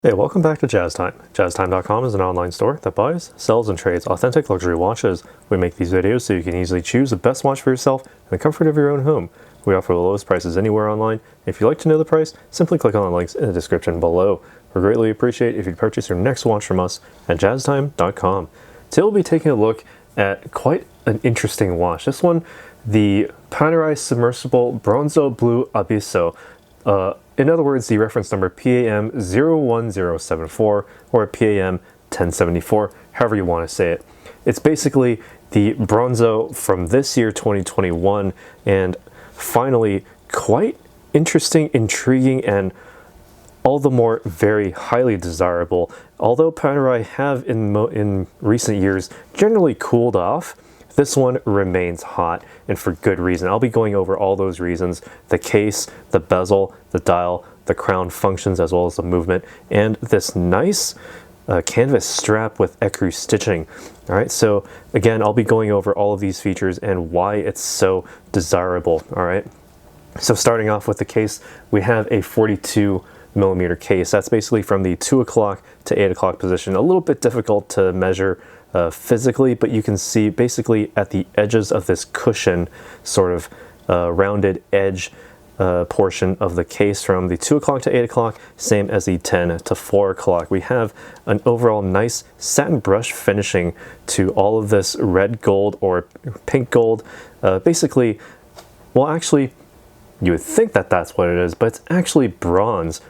Hey, welcome back to Jazz Time. JazzTime.com is an online store that buys, sells, and trades authentic luxury watches. We make these videos so you can easily choose the best watch for yourself in the comfort of your own home. We offer the lowest prices anywhere online. If you'd like to know the price, simply click on the links in the description below. We greatly appreciate if you'd purchase your next watch from us at JazzTime.com. Today we'll be taking a look at quite an interesting watch. This one, the Panerai Submersible Bronzo Blu Abisso. In other words, the reference number PAM01074 or PAM01074, however you want to say it. It's basically the Bronzo from this year, 2021, and finally quite interesting, intriguing, and all the more very highly desirable. Although Panerai have in recent years generally cooled off, this one remains hot, and for good reason. I'll be going over all those reasons: the case, the bezel, the dial, the crown functions, as well as the movement, and this nice canvas strap with ecru stitching. All right, so again, I'll be going over all of these features and why it's so desirable. All right, so starting off with the case, we have a 42mm case. That's basically from the 2 o'clock to 8 o'clock position. A little bit difficult to measure physically, but you can see basically at the edges of this cushion, sort of rounded edge portion of the case from the 2 o'clock to 8 o'clock, same as the 10 to 4 o'clock. We have an overall nice satin brush finishing to all of this red gold or pink gold. Basically, well, actually, you would think that that's what it is, but it's actually bronze.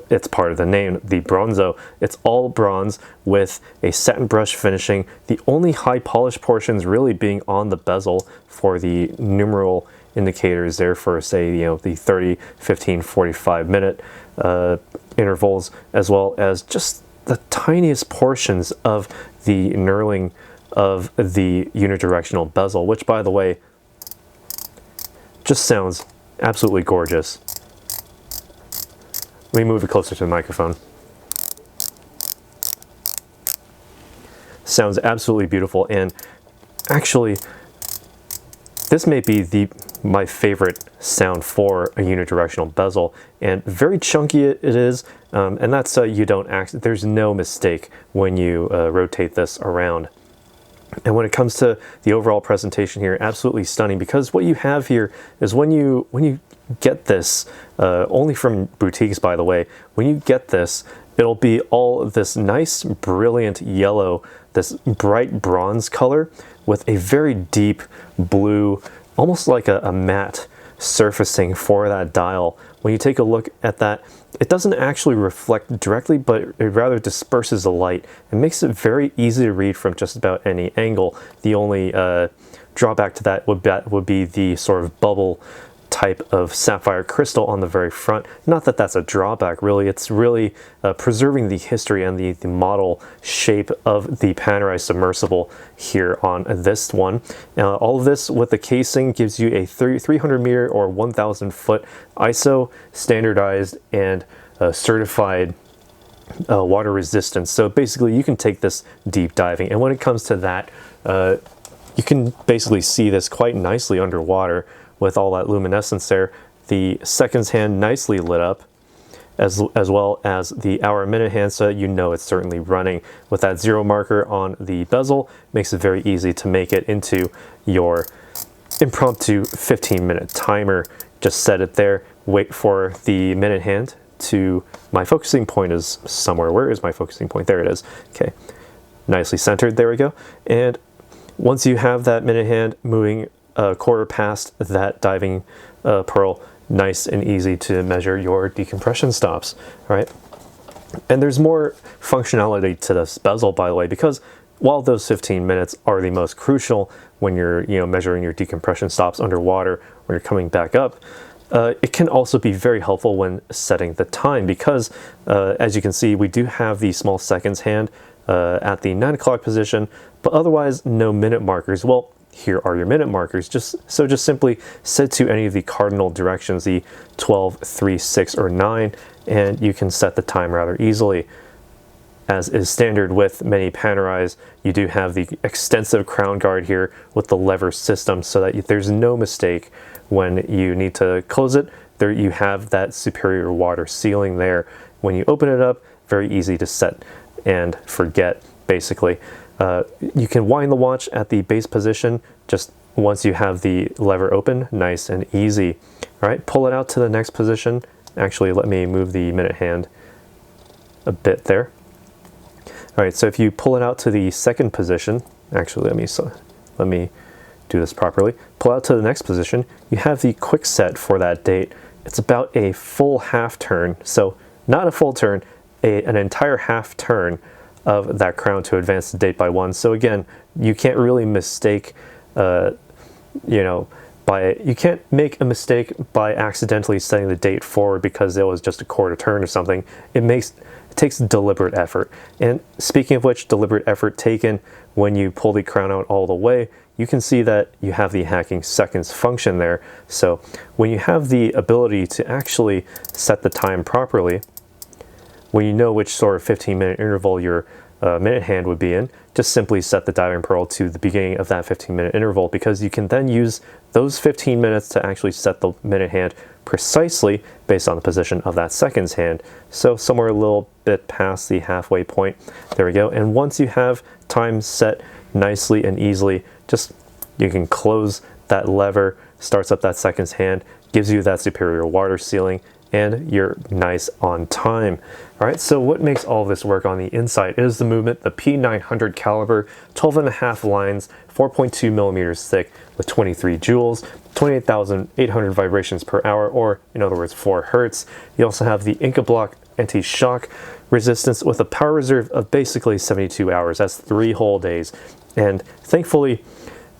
It's part of the name, the Bronzo. It's all bronze with a satin brush finishing. The only high polish portions really being on the bezel for the numeral indicators there for, say, the 30, 15, 45 minute intervals, as well as just the tiniest portions of the knurling of the unidirectional bezel, which, by the way, just sounds absolutely gorgeous. Let me move it closer to the microphone. Sounds absolutely beautiful, and actually, this may be my favorite sound for a unidirectional bezel, and very chunky it is, and that's there's no mistake when you rotate this around. And when it comes to the overall presentation here, absolutely stunning, because what you have here is when you get this, only from boutiques, by the way, when you get this, it'll be all this nice, brilliant yellow, this bright bronze color with a very deep blue, almost like a matte surfacing for that dial. When you take a look at that, it doesn't actually reflect directly, but it rather disperses the light and makes it very easy to read from just about any angle. The only drawback to that would be the sort of bubble type of sapphire crystal on the very front. Not that that's a drawback, really. It's really preserving the history and the model shape of the Panerai Submersible here on this one. All of this with the casing gives you a 300 meter or 1,000 foot ISO standardized and certified water resistance. So basically you can take this deep diving, and when it comes to that, you can basically see this quite nicely underwater with all that luminescence there. The seconds hand nicely lit up, as well as the hour-minute hand, so you know it's certainly running. With that 0 marker on the bezel, makes it very easy to make it into your impromptu 15-minute timer. Just set it there, wait for the minute hand to, my focusing point is somewhere. Where is my focusing point? There it is. Okay, nicely centered, there we go. And once you have that minute hand moving a quarter past that diving pearl, nice and easy to measure your decompression stops, right? And there's more functionality to this bezel, by the way, because while those 15 minutes are the most crucial when you're measuring your decompression stops underwater, when you're coming back up, it can also be very helpful when setting the time, because as you can see, we do have the small seconds hand at the 9 o'clock position, but otherwise no minute markers. Well, here are your minute markers. Just simply set to any of the cardinal directions, the 12, 3, 6, or 9, and you can set the time rather easily. As is standard with many Panerais, you do have the extensive crown guard here with the lever system, so that there's no mistake when you need to close it. There you have that superior water sealing there, when you open it up, very easy to set and forget, basically. You can wind the watch at the base position just once you have the lever open, nice and easy. All right, pull it out to the next position. Actually, let me move the minute hand a bit there. All right, so if you pull it out to the second position, actually let me do this properly. Pull out to the next position, you have the quick set for that date. It's about a full half turn, so not a full turn, an entire half turn of that crown to advance the date by 1. So again, you can't really mistake, you can't make a mistake by accidentally setting the date forward because it was just a quarter turn or something. It takes deliberate effort. And speaking of which, deliberate effort taken, when you pull the crown out all the way, you can see that you have the hacking seconds function there. So when you have the ability to actually set the time properly, when you know which sort of 15-minute interval your minute hand would be in, just simply set the diving pearl to the beginning of that 15-minute interval, because you can then use those 15 minutes to actually set the minute hand precisely based on the position of that seconds hand. So somewhere a little bit past the halfway point, there we go. And once you have time set nicely and easily, you can close that lever, starts up that seconds hand, gives you that superior water sealing, and you're nice on time. All right, so what makes all of this work on the inside? It is the movement, the P900 caliber, 12.5 lines, 4.2 millimeters thick with 23 joules, 28,800 vibrations per hour, or in other words, 4 hertz. You also have the Inca Block anti-shock resistance with a power reserve of basically 72 hours. That's 3 whole days. And thankfully,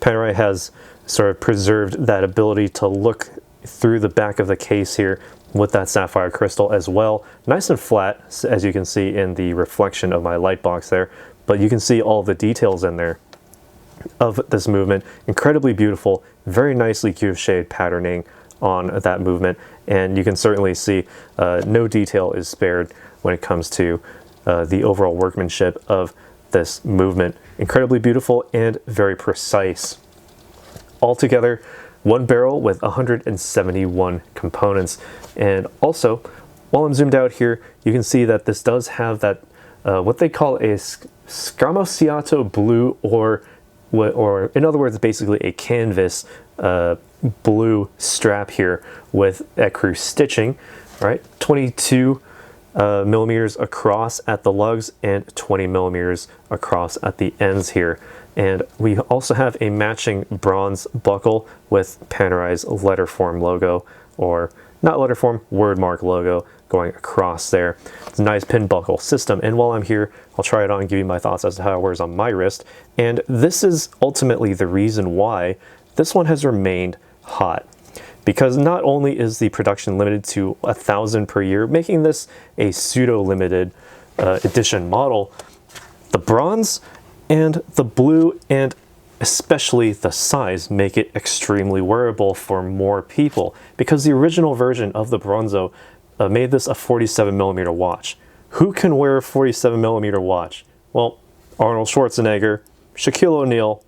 Panerai has sort of preserved that ability to look through the back of the case here with that sapphire crystal as well. Nice and flat, as you can see in the reflection of my light box there, but you can see all the details in there of this movement. Incredibly beautiful, very nicely cube shade patterning on that movement, and you can certainly see no detail is spared when it comes to the overall workmanship of this movement. Incredibly beautiful and very precise. Altogether, one barrel with 171 components. And also, while I'm zoomed out here, you can see that this does have that what they call a scamosiato blue, or in other words, basically a canvas blue strap here with ecru stitching, right? 22 millimeters across at the lugs and 20 millimeters across at the ends here. And we also have a matching bronze buckle with Panerai's letterform logo, or not letterform, wordmark logo going across there. It's a nice pin buckle system. And while I'm here, I'll try it on and give you my thoughts as to how it wears on my wrist. And this is ultimately the reason why this one has remained hot, because not only is the production limited to 1,000 per year, making this a pseudo-limited edition model, the bronze and the blue, and especially the size, make it extremely wearable for more people, because the original version of the Bronzo made this a 47mm watch. Who can wear a 47mm watch? Well, Arnold Schwarzenegger, Shaquille O'Neal,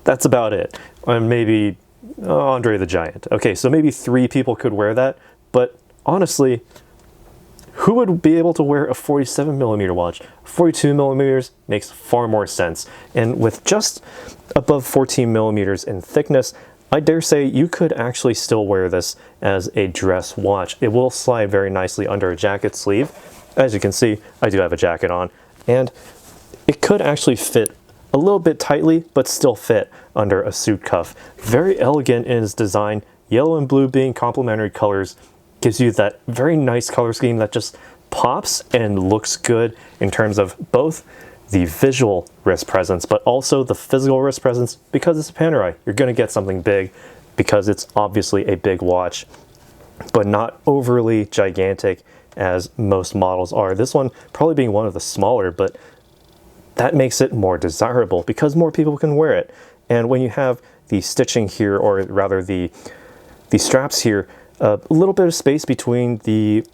that's about it. And maybe Andre the Giant. Okay, so maybe 3 people could wear that, but honestly, who would be able to wear a 47mm watch? 42mm makes far more sense. And with just above 14mm in thickness, I dare say you could actually still wear this as a dress watch. It will slide very nicely under a jacket sleeve. As you can see, I do have a jacket on, and it could actually fit a little bit tightly, but still fit under a suit cuff. Very elegant in its design, yellow and blue being complementary colors, gives you that very nice color scheme that just pops and looks good in terms of both the visual wrist presence, but also the physical wrist presence. Because it's a Panerai, you're going to get something big, because it's obviously a big watch, but not overly gigantic as most models are. This one probably being one of the smaller, but that makes it more desirable because more people can wear it. And when you have the stitching here, or rather the straps here, a little bit of space between the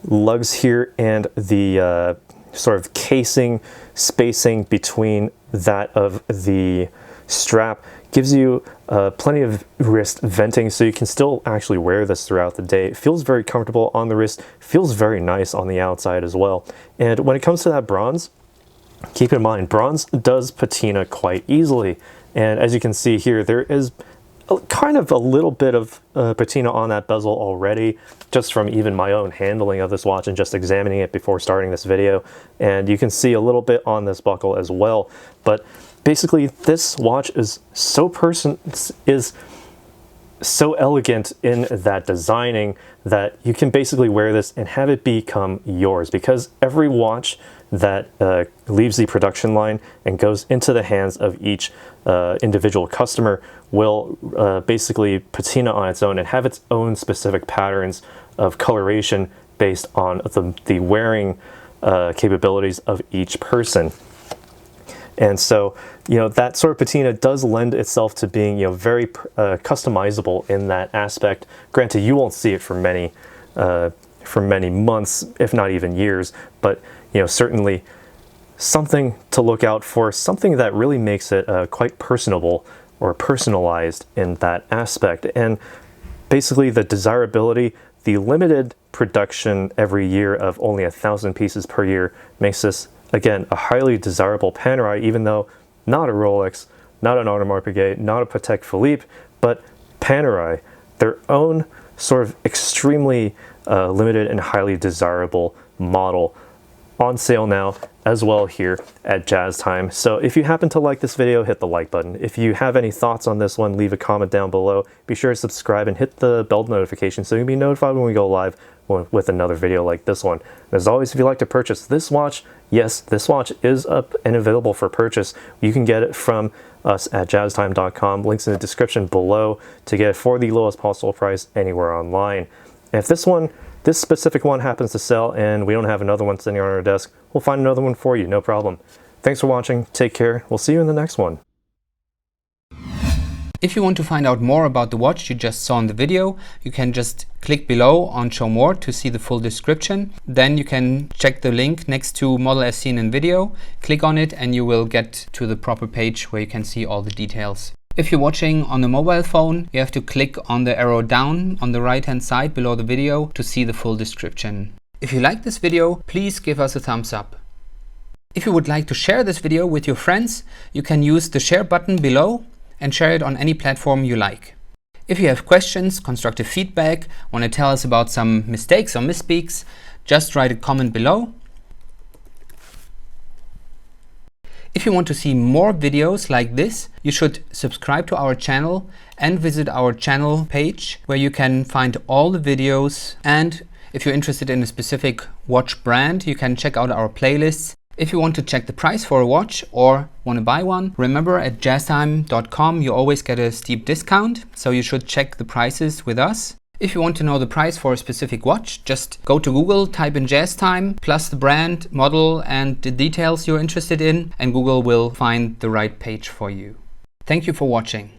lugs here and the sort of casing spacing between that of the strap gives you plenty of wrist venting, so you can still actually wear this throughout the day. It feels very comfortable on the wrist, feels very nice on the outside as well. And when it comes to that bronze, keep in mind, bronze does patina quite easily. And as you can see here, there is kind of a little bit of patina on that bezel already, just from even my own handling of this watch and just examining it before starting this video. And you can see a little bit on this buckle as well. But basically, this watch is so elegant in that designing that you can basically wear this and have it become yours, because every watch that leaves the production line and goes into the hands of each individual customer will basically patina on its own and have its own specific patterns of coloration based on the wearing capabilities of each person. And so, that sort of patina does lend itself to being, very customizable in that aspect. Granted, you won't see it for many months, if not even years, but certainly something to look out for, something that really makes it quite personable or personalized in that aspect. And basically the desirability, the limited production every year of only 1,000 pieces per year makes this, again, a highly desirable Panerai, even though not a Rolex, not an Audemars Piguet, not a Patek Philippe, but Panerai, their own sort of extremely limited and highly desirable model, on sale now as well here at Jazz Time. So if you happen to like this video, hit the like button. If you have any thoughts on this one, leave a comment down below. Be sure to subscribe and hit the bell notification so you'll be notified when we go live with another video like this one. And as always, if you'd like to purchase this watch, yes, this watch is up and available for purchase. You can get it from us at jazztime.com. Links in the description below to get it for the lowest possible price anywhere online. And if this specific one happens to sell and we don't have another one sitting on our desk, we'll find another one for you, no problem. Thanks for watching, take care, we'll see you in the next one. If you want to find out more about the watch you just saw in the video, you can just click below on Show More to see the full description. Then you can check the link next to Model as seen in video, click on it and you will get to the proper page where you can see all the details. If you're watching on a mobile phone, you have to click on the arrow down on the right hand side below the video to see the full description. If you like this video, please give us a thumbs up. If you would like to share this video with your friends, you can use the share button below and share it on any platform you like. If you have questions, constructive feedback, want to tell us about some mistakes or misspeaks, just write a comment below. If you want to see more videos like this, you should subscribe to our channel and visit our channel page where you can find all the videos. And if you're interested in a specific watch brand, you can check out our playlists. If you want to check the price for a watch or want to buy one, remember at jazztime.com you always get a steep discount, so you should check the prices with us. If you want to know the price for a specific watch, just go to Google, type in Jazz Time, plus the brand, model and the details you're interested in, and Google will find the right page for you. Thank you for watching.